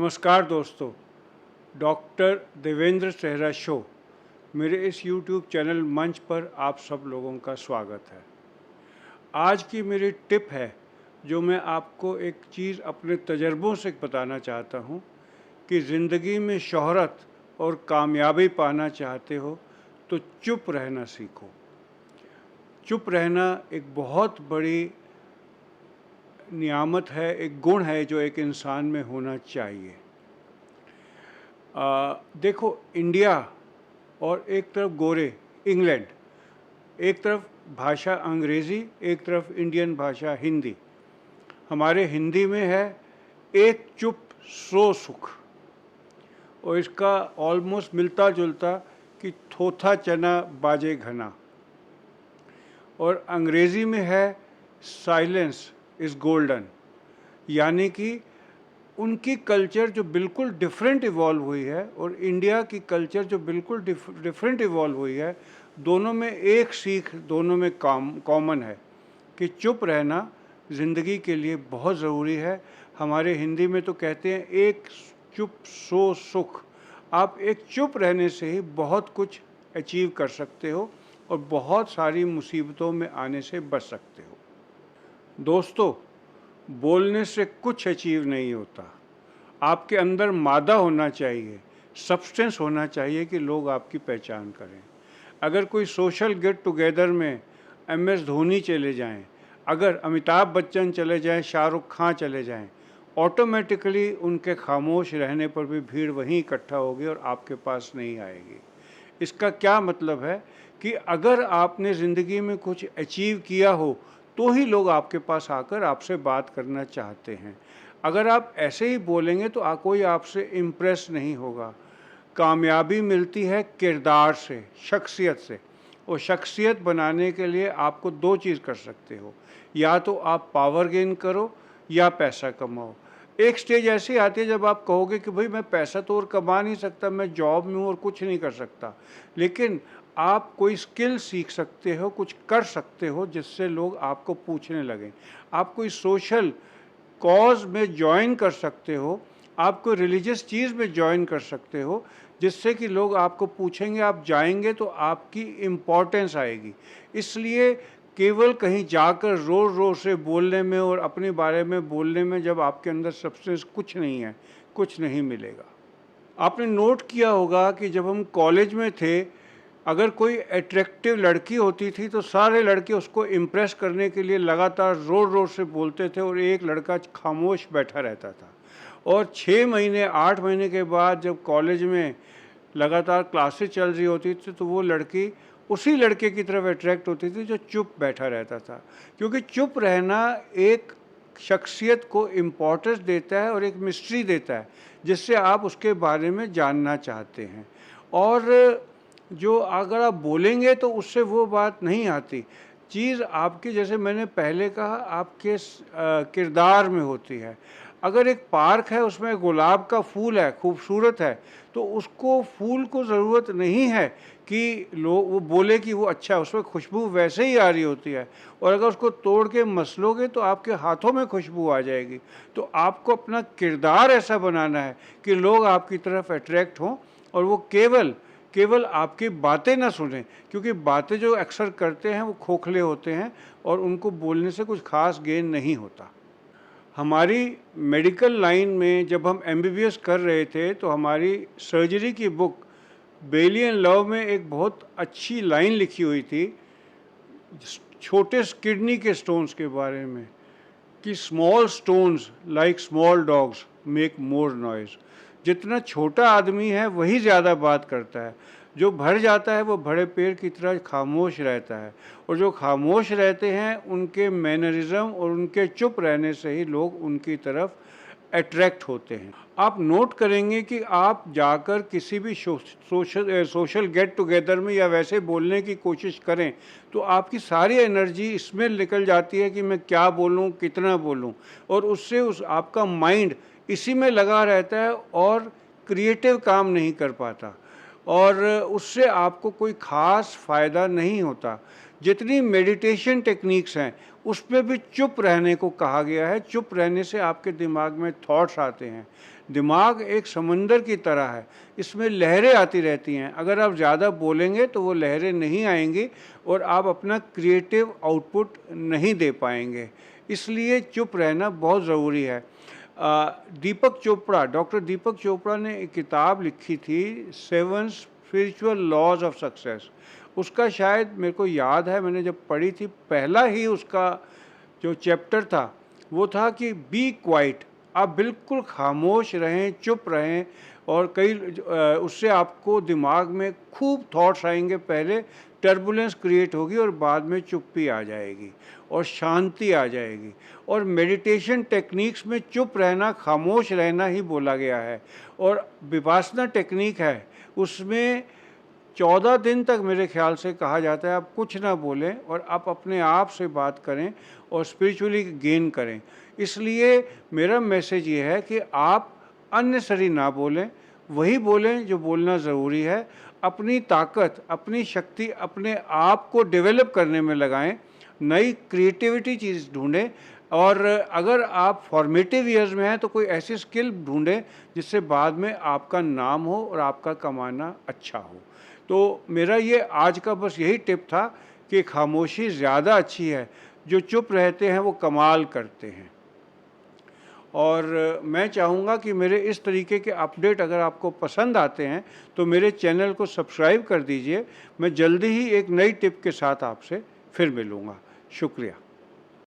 नमस्कार दोस्तों, डॉक्टर देवेंद्र सेहरा शो मेरे इस YouTube चैनल मंच पर आप सब लोगों का स्वागत है। आज की मेरी टिप है जो मैं आपको एक चीज़ अपने तजर्बों से बताना चाहता हूँ कि ज़िंदगी में शोहरत और कामयाबी पाना चाहते हो तो चुप रहना सीखो। चुप रहना एक बहुत बड़ी नियामत है, एक गुण है जो एक इंसान में होना चाहिए। देखो, इंडिया और एक तरफ गोरे इंग्लैंड, एक तरफ भाषा अंग्रेज़ी, एक तरफ इंडियन भाषा हिंदी। हमारे हिंदी में है एक चुप सो सुख, और इसका ऑलमोस्ट मिलता जुलता कि थोथा चना बाजे घना। और अंग्रेज़ी में है साइलेंस इज़ गोल्डन, यानी कि उनकी कल्चर जो बिल्कुल डिफरेंट इवॉल्व हुई है और इंडिया की कल्चर जो बिल्कुल डिफरेंट इवॉल्व हुई है, दोनों में एक सीख दोनों में कॉमन है कि चुप रहना ज़िंदगी के लिए बहुत ज़रूरी है। हमारे हिंदी में तो कहते हैं एक चुप सो सुख। आप एक चुप रहने से ही बहुत कुछ अचीव कर सकते हो और बहुत सारी मुसीबतों में आने से बच सकते हो। दोस्तों, बोलने से कुछ अचीव नहीं होता। आपके अंदर मादा होना चाहिए, सब्सटेंस होना चाहिए कि लोग आपकी पहचान करें। अगर कोई सोशल गेट टुगेदर में MS धोनी चले जाएं, अगर अमिताभ बच्चन चले जाएं, शाहरुख खान चले जाएं, ऑटोमेटिकली उनके खामोश रहने पर भी भीड़ वहीं इकट्ठा होगी और आपके पास नहीं आएगी। इसका क्या मतलब है कि अगर आपने ज़िंदगी में कुछ अचीव किया हो तो ही लोग आपके पास आकर आपसे बात करना चाहते हैं। अगर आप ऐसे ही बोलेंगे तो कोई आपसे इम्प्रेस नहीं होगा। कामयाबी मिलती है किरदार से, शख्सियत से, और शख्सियत बनाने के लिए आपको दो चीज़ कर सकते हो, या तो आप पावर गेन करो या पैसा कमाओ। एक स्टेज ऐसी आती है जब आप कहोगे कि भाई मैं पैसा तो और कमा नहीं सकता, मैं जॉब में हूँ और कुछ नहीं कर सकता, लेकिन आप कोई स्किल सीख सकते हो, कुछ कर सकते हो जिससे लोग आपको पूछने लगें। आप कोई सोशल कॉज में ज्वाइन कर सकते हो, आप कोई रिलीजियस चीज़ में ज्वाइन कर सकते हो जिससे कि लोग आपको पूछेंगे, आप जाएंगे तो आपकी इम्पोर्टेंस आएगी। इसलिए केवल कहीं जाकर ज़ोर ज़ोर से बोलने में और अपने बारे में बोलने में जब आपके अंदर सब्सटेंस कुछ नहीं है, कुछ नहीं मिलेगा। आपने नोट किया होगा कि जब हम कॉलेज में थे, अगर कोई अट्रैक्टिव लड़की होती थी तो सारे लड़के उसको इम्प्रेस करने के लिए लगातार ज़ोर ज़ोर से बोलते थे और एक लड़का खामोश बैठा रहता था। और 6 महीने 8 महीने के बाद जब कॉलेज में लगातार क्लासेस चल रही होती थी तो वो लड़की उसी लड़के की तरफ अट्रैक्ट होती थी जो चुप बैठा रहता था, क्योंकि चुप रहना एक शख्सियत को इम्पोर्टेंस देता है और एक मिस्ट्री देता है जिससे आप उसके बारे में जानना चाहते हैं। और जो अगर आप बोलेंगे तो उससे वो बात नहीं आती। चीज़ आपकी, जैसे मैंने पहले कहा, आपके किरदार में होती है। अगर एक पार्क है, उसमें गुलाब का फूल है, खूबसूरत है, तो उसको फूल को ज़रूरत नहीं है कि लोग वो बोले कि वो अच्छा है, उसमें खुशबू वैसे ही आ रही होती है। और अगर उसको तोड़ के मसलोगे तो आपके हाथों में खुशबू आ जाएगी। तो आपको अपना किरदार ऐसा बनाना है कि लोग आपकी तरफ अट्रैक्ट हों और वो केवल आपकी बातें ना सुनें, क्योंकि बातें जो अक्सर करते हैं वो खोखले होते हैं और उनको बोलने से कुछ खास गेन नहीं होता। हमारी मेडिकल लाइन में जब हम MBBS कर रहे थे तो हमारी सर्जरी की बुक बेली एंड लव में एक बहुत अच्छी लाइन लिखी हुई थी छोटे किडनी के स्टोन्स के बारे में, कि small stones like small dogs make more noise. जितना छोटा आदमी है वही ज़्यादा बात करता है, जो भर जाता है वो बड़े पेड़ की तरह खामोश रहता है, और जो खामोश रहते हैं उनके मैनरिज्म और उनके चुप रहने से ही लोग उनकी तरफ अट्रैक्ट होते हैं। आप नोट करेंगे कि आप जाकर किसी भी सोशल गेट टुगेदर में या वैसे बोलने की कोशिश करें तो आपकी सारी एनर्जी इसमें निकल जाती है कि मैं क्या बोलूं, कितना बोलूं, और उससे आपका माइंड इसी में लगा रहता है और क्रिएटिव काम नहीं कर पाता, और उससे आपको कोई ख़ास फ़ायदा नहीं होता। जितनी मेडिटेशन टेक्निक्स हैं उसमें भी चुप रहने को कहा गया है। चुप रहने से आपके दिमाग में थॉट्स आते हैं। दिमाग एक समंदर की तरह है, इसमें लहरें आती रहती हैं। अगर आप ज़्यादा बोलेंगे तो वो लहरें नहीं आएंगी और आप अपना क्रिएटिव आउटपुट नहीं दे पाएंगे। इसलिए चुप रहना बहुत ज़रूरी है। दीपक चोपड़ा, डॉक्टर दीपक चोपड़ा ने एक किताब लिखी थी 7 स्पिरिचुअल लॉज ऑफ सक्सेस। उसका शायद मेरे को याद है, मैंने जब पढ़ी थी पहला ही उसका जो चैप्टर था वो था कि बी क्वाइट, आप बिल्कुल खामोश रहें, चुप रहें। और उससे आपको दिमाग में खूब थॉट्स आएंगे, पहले टर्बुलेंस क्रिएट होगी और बाद में चुप्पी आ जाएगी और शांति आ जाएगी। और मेडिटेशन टेक्निक्स में चुप रहना, खामोश रहना ही बोला गया है। और विपासना टेक्निक है, उसमें 14 दिन तक मेरे ख्याल से कहा जाता है आप कुछ ना बोलें और आप अपने आप से बात करें और स्पिरिचुअली गेन करें। इसलिए मेरा मैसेज ये है कि आप अननेसेसरी ना बोलें, वही बोलें जो बोलना ज़रूरी है। अपनी ताकत, अपनी शक्ति अपने आप को डेवलप करने में लगाएं, नई क्रिएटिविटी चीज़ ढूंढें। और अगर आप फॉर्मेटिव ईयर्स में हैं तो कोई ऐसी स्किल ढूंढें जिससे बाद में आपका नाम हो और आपका कमाना अच्छा हो। तो मेरा ये आज का बस यही टिप था कि खामोशी ज़्यादा अच्छी है, जो चुप रहते हैं वो कमाल करते हैं। और मैं चाहूँगा कि मेरे इस तरीके के अपडेट अगर आपको पसंद आते हैं तो मेरे चैनल को सब्सक्राइब कर दीजिए। मैं जल्दी ही एक नई टिप के साथ आपसे फिर मिलूँगा। शुक्रिया।